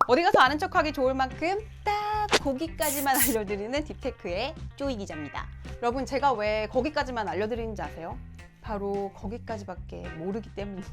어디 가서 아는 척하기 좋을 만큼 딱 거기까지만 알려드리는 딥테크의 쪼이 기자입니다. 여러분, 제가 왜 거기까지만 알려드리는지 아세요? 바로 거기까지밖에 모르기 때문입니다.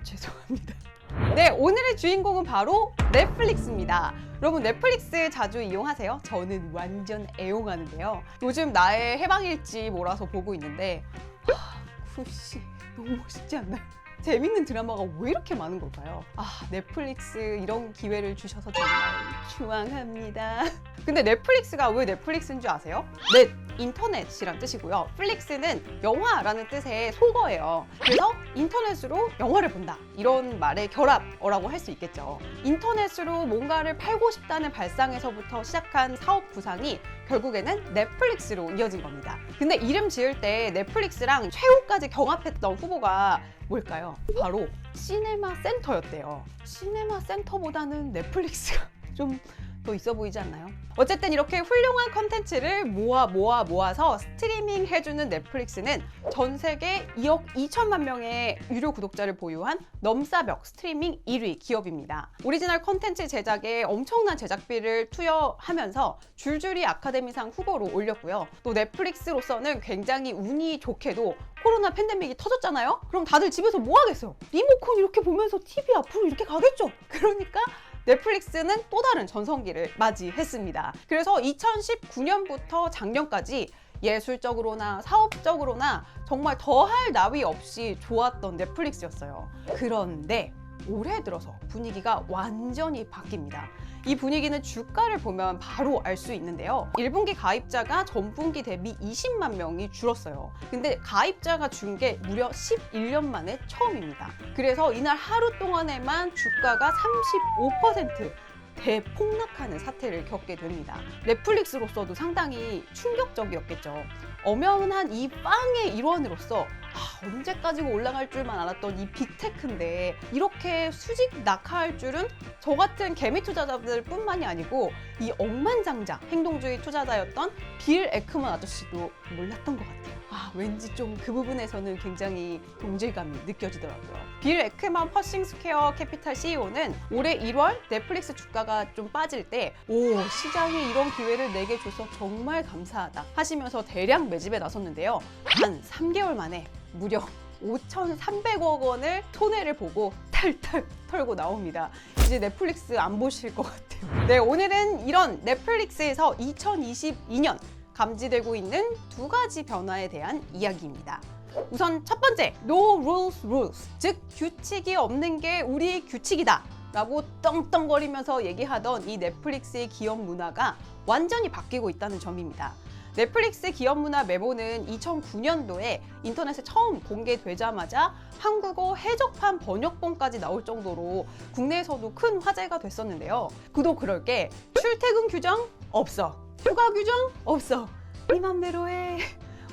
죄송합니다. 네, 오늘의 주인공은 바로 넷플릭스입니다. 여러분, 넷플릭스 자주 이용하세요? 저는 완전 애용하는데요. 요즘 나의 해방일지 몰아서 보고 있는데 굿씨, 너무 멋있지 않나요? 재밌는 드라마가 왜 이렇게 많은 걸까요? 넷플릭스 이런 기회를 주셔서 정말 주황합니다. 근데 넷플릭스가 왜 넷플릭스인 줄 아세요? 넷, 인터넷이란 뜻이고요. 플릭스는 영화라는 뜻의 속어예요. 그래서 인터넷으로 영화를 본다, 이런 말의 결합어라고 할 수 있겠죠. 인터넷으로 뭔가를 팔고 싶다는 발상에서부터 시작한 사업 구상이 결국에는 넷플릭스로 이어진 겁니다. 근데 이름 지을 때 넷플릭스랑 최후까지 경합했던 후보가 뭘까요? 바로 시네마 센터였대요. 시네마 센터보다는 넷플릭스가 좀 더 있어 보이지 않나요? 어쨌든 이렇게 훌륭한 컨텐츠를 모아서 스트리밍 해주는 넷플릭스는 전 세계 2억 2천만 명의 유료 구독자를 보유한 넘사벽 스트리밍 1위 기업입니다. 오리지널 컨텐츠 제작에 엄청난 제작비를 투여하면서 줄줄이 아카데미상 후보로 올렸고요. 또 넷플릭스로서는 굉장히 운이 좋게도 코로나 팬데믹이 터졌잖아요? 그럼 다들 집에서 뭐 하겠어요? 리모컨 이렇게 보면서 TV 앞으로 이렇게 가겠죠? 그러니까 넷플릭스는 또 다른 전성기를 맞이했습니다. 그래서 2019년부터 작년까지 예술적으로나 사업적으로나 정말 더할 나위 없이 좋았던 넷플릭스였어요. 그런데 올해 들어서 분위기가 완전히 바뀝니다. 이 분위기는 주가를 보면 바로 알 수 있는데요. 1분기 가입자가 전분기 대비 20만 명이 줄었어요. 근데 가입자가 준 게 무려 11년 만에 처음입니다. 그래서 이날 하루 동안에만 주가가 35% 대폭락하는 사태를 겪게 됩니다. 넷플릭스로서도 상당히 충격적이었겠죠. 엄연한 이 빵의 일원으로서 언제까지 올라갈 줄만 알았던 이 빅테크인데 이렇게 수직 낙하할 줄은 저 같은 개미 투자자들 뿐만이 아니고 이 억만장자 행동주의 투자자였던 빌 에크먼 아저씨도 몰랐던 것 같아요. 왠지 좀 그 부분에서는 굉장히 동질감이 느껴지더라고요. 빌 에크먼 퍼싱 스퀘어 캐피탈 CEO는 올해 1월 넷플릭스 주가가 좀 빠질 때 시장이 이런 기회를 내게 줘서 정말 감사하다 하시면서 대량 매집에 나섰는데요. 단 3개월 만에 무려 5,300억 원을 손해를 보고 탈탈 털고 나옵니다. 이제 넷플릭스 안 보실 것 같아요. 네, 오늘은 이런 넷플릭스에서 2022년 감지되고 있는 두 가지 변화에 대한 이야기입니다. 우선 첫 번째, No Rules Rules, 즉 규칙이 없는 게 우리 규칙이다 라고 떵떵거리면서 얘기하던 이 넷플릭스의 기업 문화가 완전히 바뀌고 있다는 점입니다. 넷플릭스 기업 문화 메모는 2009년도에 인터넷에 처음 공개되자마자 한국어 해적판 번역본까지 나올 정도로 국내에서도 큰 화제가 됐었는데요. 그도 그럴 게 출퇴근 규정 없어, 휴가 규정 없어, 네 맘대로 해,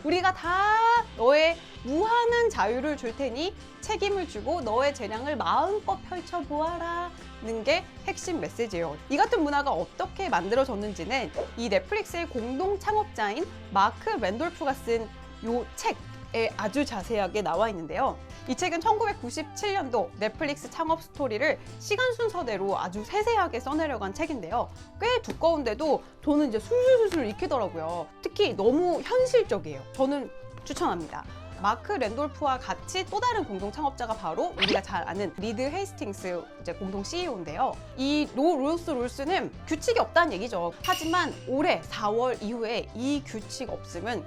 우리가 다 너의 무한한 자유를 줄 테니 책임을 주고 너의 재량을 마음껏 펼쳐보아라 는 게 핵심 메시지예요. 이 같은 문화가 어떻게 만들어졌는지는 이 넷플릭스의 공동 창업자인 마크 랜돌프가 쓴 요 책에 아주 자세하게 나와 있는데요. 이 책은 1997년도 넷플릭스 창업 스토리를 시간 순서대로 아주 세세하게 써내려간 책인데요. 꽤 두꺼운데도 저는 이제 술술술 읽히더라고요. 특히 너무 현실적이에요. 저는 추천합니다. 마크 랜돌프와 같이 또 다른 공동 창업자가 바로 우리가 잘 아는 리드 헤이스팅스 이제 공동 CEO인데요. 이 No Rules Rules는 규칙이 없다는 얘기죠. 하지만 올해 4월 이후에 이 규칙 없음은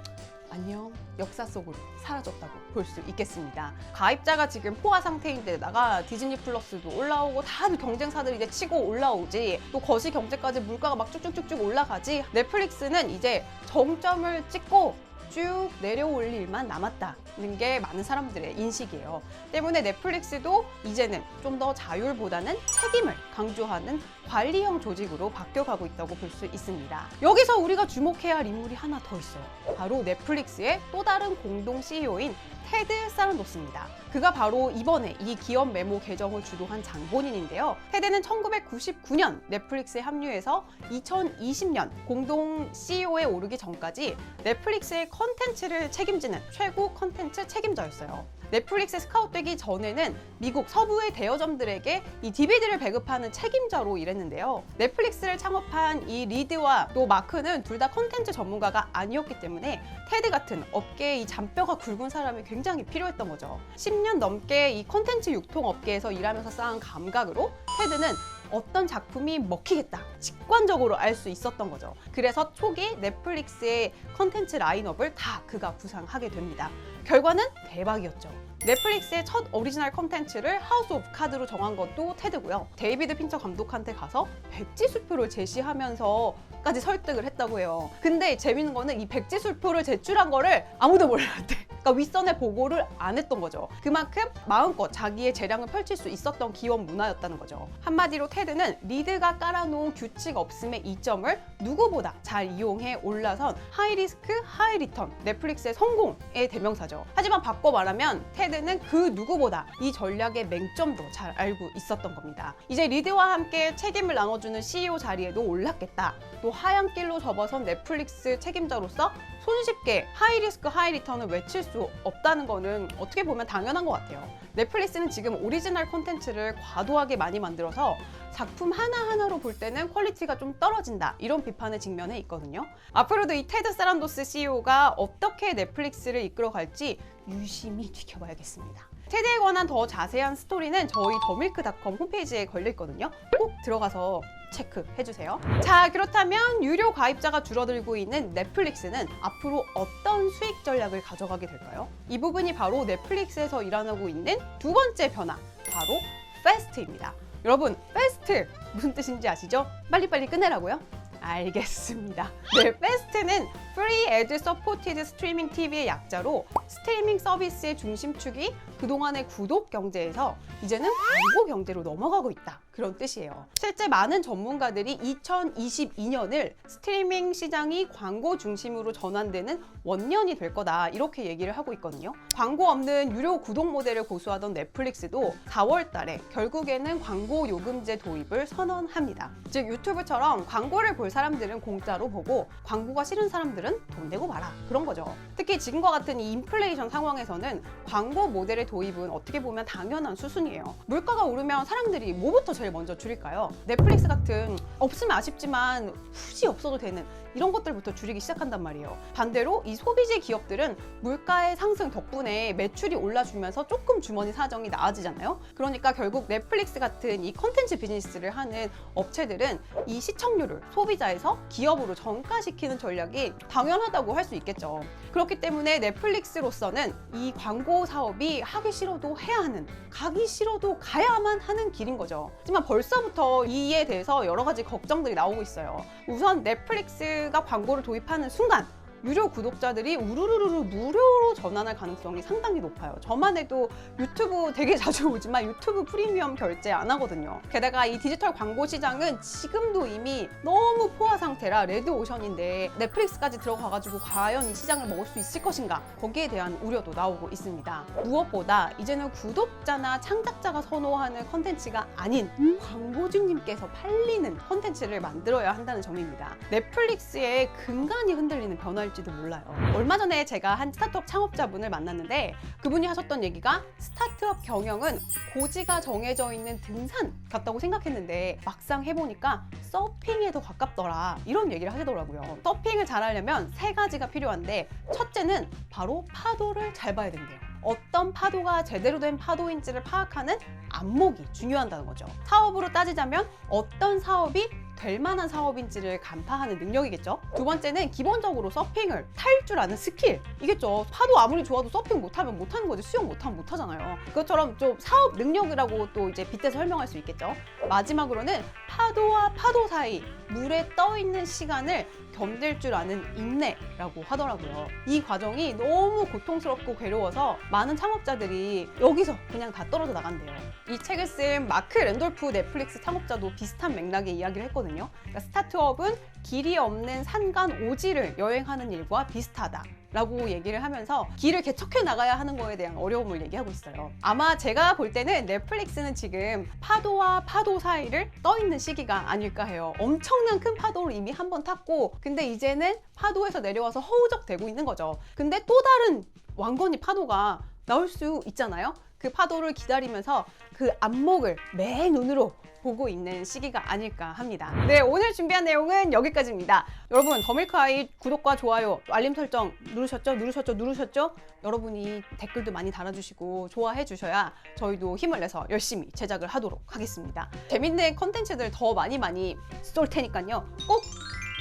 안녕, 역사 속으로 사라졌다고 볼 수 있겠습니다. 가입자가 지금 포화 상태인데다가 디즈니 플러스도 올라오고 다들 경쟁사들이 이제 치고 올라오지, 또 거시 경제까지 물가가 막 쭉쭉쭉쭉 올라가지, 넷플릭스는 이제 정점을 찍고 쭉 내려올 일만 남았다는 게 많은 사람들의 인식이에요. 때문에 넷플릭스도 이제는 좀 더 자율보다는 책임을 강조하는 관리형 조직으로 바뀌어가고 있다고 볼 수 있습니다. 여기서 우리가 주목해야 할 인물이 하나 더 있어요. 바로 넷플릭스의 또 다른 공동 CEO인 테드 사란도스입니다. 그가 바로 이번에 이 기업 메모 개정을 주도한 장본인인데요. 테드는 1999년 넷플릭스에 합류해서 2020년 공동 CEO에 오르기 전까지 넷플릭스의 컨텐츠를 책임지는 최고 컨텐츠 책임자였어요. 넷플릭스 스카웃되기 전에는 미국 서부의 대여점들에게 이 DVD를 배급하는 책임자로 일했는데요. 넷플릭스를 창업한 이 리드와 또 마크는 둘 다 콘텐츠 전문가가 아니었기 때문에 테드 같은 업계의 이 잔뼈가 굵은 사람이 굉장히 필요했던 거죠. 10년 넘게 이 콘텐츠 유통업계에서 일하면서 쌓은 감각으로 테드는 어떤 작품이 먹히겠다 직관적으로 알 수 있었던 거죠. 그래서 초기 넷플릭스의 컨텐츠 라인업을 다 그가 구상하게 됩니다. 결과는 대박이었죠. 넷플릭스의 첫 오리지널 컨텐츠를 하우스 오브 카드로 정한 것도 테드고요. 데이비드 핀처 감독한테 가서 백지수표를 제시하면서까지 설득을 했다고 해요. 근데 재밌는 거는 이 백지수표를 제출한 거를 아무도 몰랐대. 그러니까 윗선에 보고를 안 했던 거죠. 그만큼 마음껏 자기의 재량을 펼칠 수 있었던 기업 문화였다는 거죠. 한마디로 테드는 리드가 깔아놓은 규칙 없음의 이점을 누구보다 잘 이용해 올라선 하이리스크 하이리턴 넷플릭스의 성공의 대명사죠. 하지만 바꿔 말하면 테드는 그 누구보다 이 전략의 맹점도 잘 알고 있었던 겁니다. 이제 리드와 함께 책임을 나눠주는 CEO 자리에도 올랐겠다. 또 하얀 길로 접어선 넷플릭스 책임자로서 손쉽게 하이리스크 하이리턴을 외칠 수 없다는 거는 어떻게 보면 당연한 것 같아요. 넷플릭스는 지금 오리지널 콘텐츠를 과도하게 많이 만들어서 작품 하나하나로 볼 때는 퀄리티가 좀 떨어진다 이런 비판에 직면해 있거든요. 앞으로도 이 테드 사란도스 CEO가 어떻게 넷플릭스를 이끌어갈지 유심히 지켜봐야겠습니다. 테드에 관한 더 자세한 스토리는 저희 더밀크닷컴 홈페이지에 걸려 있거든요. 꼭 들어가서 체크해주세요. 자, 그렇다면 유료 가입자가 줄어들고 있는 넷플릭스는 앞으로 어떤 수익 전략을 가져가게 될까요? 이 부분이 바로 넷플릭스에서 일어나고 있는 두 번째 변화, 바로 패스트입니다. 여러분, 패스트 무슨 뜻인지 아시죠? 빨리빨리 끝내라고요? 알겠습니다. 네, 패스트는 Free Ad Supported Streaming TV의 약자로 스트리밍 서비스의 중심축이 그동안의 구독 경제에서 이제는 광고 경제로 넘어가고 있다. 그런 뜻이에요. 실제 많은 전문가들이 2022년을 스트리밍 시장이 광고 중심으로 전환되는 원년이 될 거다 이렇게 얘기를 하고 있거든요. 광고 없는 유료 구독 모델을 고수하던 넷플릭스도 4월 달에 결국에는 광고 요금제 도입을 선언합니다. 즉 유튜브처럼 광고를 볼 사람들은 공짜로 보고 광고가 싫은 사람들은 돈 내고 봐라 그런 거죠. 특히 지금과 같은 이 인플레이션 상황에서는 광고 모델의 도입은 어떻게 보면 당연한 수순이에요. 물가가 오르면 사람들이 뭐부터 제일 먼저 줄일까요? 넷플릭스 같은 없으면 아쉽지만 굳이 없어도 되는 이런 것들부터 줄이기 시작한단 말이에요. 반대로 이 소비재 기업들은 물가의 상승 덕분에 매출이 올라주면서 조금 주머니 사정이 나아지잖아요. 그러니까 결국 넷플릭스 같은 이 컨텐츠 비즈니스를 하는 업체들은 이 시청률을 소비자에서 기업으로 전가시키는 전략이 당연하다고 할 수 있겠죠. 그렇기 때문에 넷플릭스로서는 이 광고 사업이 하기 싫어도 해야 하는, 가기 싫어도 가야만 하는 길인 거죠. 하지만 벌써부터 이에 대해서 여러 가지 걱정들이 나오고 있어요. 우선 넷플릭스가 광고를 도입하는 순간 유료 구독자들이 우르르르 무료로 전환할 가능성이 상당히 높아요. 저만 해도 유튜브 되게 자주 보지만 유튜브 프리미엄 결제 안 하거든요. 게다가 이 디지털 광고 시장은 지금도 이미 너무 포화 상태라 레드오션인데 넷플릭스까지 들어가가지고 과연 이 시장을 먹을 수 있을 것인가, 거기에 대한 우려도 나오고 있습니다. 무엇보다 이제는 구독자나 창작자가 선호하는 컨텐츠가 아닌 광고주님께서 팔리는 컨텐츠를 만들어야 한다는 점입니다. 넷플릭스의 근간이 흔들리는 변화일 지도 몰라요. 얼마 전에 제가 한 스타트업 창업자분을 만났는데 그분이 하셨던 얘기가 스타트업 경영은 고지가 정해져 있는 등산 같다고 생각했는데 막상 해보니까 서핑에 더 가깝더라 이런 얘기를 하시더라고요. 서핑을 잘하려면 세 가지가 필요한데 첫째는 바로 파도를 잘 봐야 된대요. 어떤 파도가 제대로 된 파도인지를 파악하는 안목이 중요하다는 거죠. 사업으로 따지자면 어떤 사업이 될 만한 사업인지를 간파하는 능력이겠죠. 두 번째는 기본적으로 서핑을 탈 줄 아는 스킬이겠죠. 파도 아무리 좋아도 서핑 못하면 못하는 거지, 수영 못하면 못하잖아요. 그것처럼 좀 사업 능력이라고 또 이제 빗대서 설명할 수 있겠죠. 마지막으로는 파도와 파도 사이 물에 떠 있는 시간을 견딜 줄 아는 인내라고 하더라고요. 이 과정이 너무 고통스럽고 괴로워서 많은 창업자들이 여기서 그냥 다 떨어져 나간대요. 이 책을 쓴 마크 랜돌프 넷플릭스 창업자도 비슷한 맥락의 이야기를 했거든요. 그러니까 스타트업은 길이 없는 산간 오지를 여행하는 일과 비슷하다 라고 얘기를 하면서 길을 개척해 나가야 하는 거에 대한 어려움을 얘기하고 있어요. 아마 제가 볼 때는 넷플릭스는 지금 파도와 파도 사이를 떠 있는 시기가 아닐까 해요. 엄청난 큰 파도를 이미 한 번 탔고 근데 이제는 파도에서 내려와서 허우적대고 있는 거죠. 근데 또 다른 왕건이 파도가 나올 수 있잖아요. 그 파도를 기다리면서 그 안목을 맨눈으로 보고 있는 시기가 아닐까 합니다. 네, 오늘 준비한 내용은 여기까지입니다. 여러분, 더밀크아이 구독과 좋아요, 알림 설정 누르셨죠? 여러분이 댓글도 많이 달아주시고 좋아해 주셔야 저희도 힘을 내서 열심히 제작을 하도록 하겠습니다. 재밌는 컨텐츠들 더 많이 쏠 테니까요. 꼭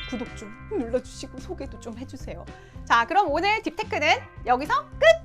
구독 좀 눌러주시고 소개도 좀 해주세요. 자, 그럼 오늘 딥테크는 여기서 끝!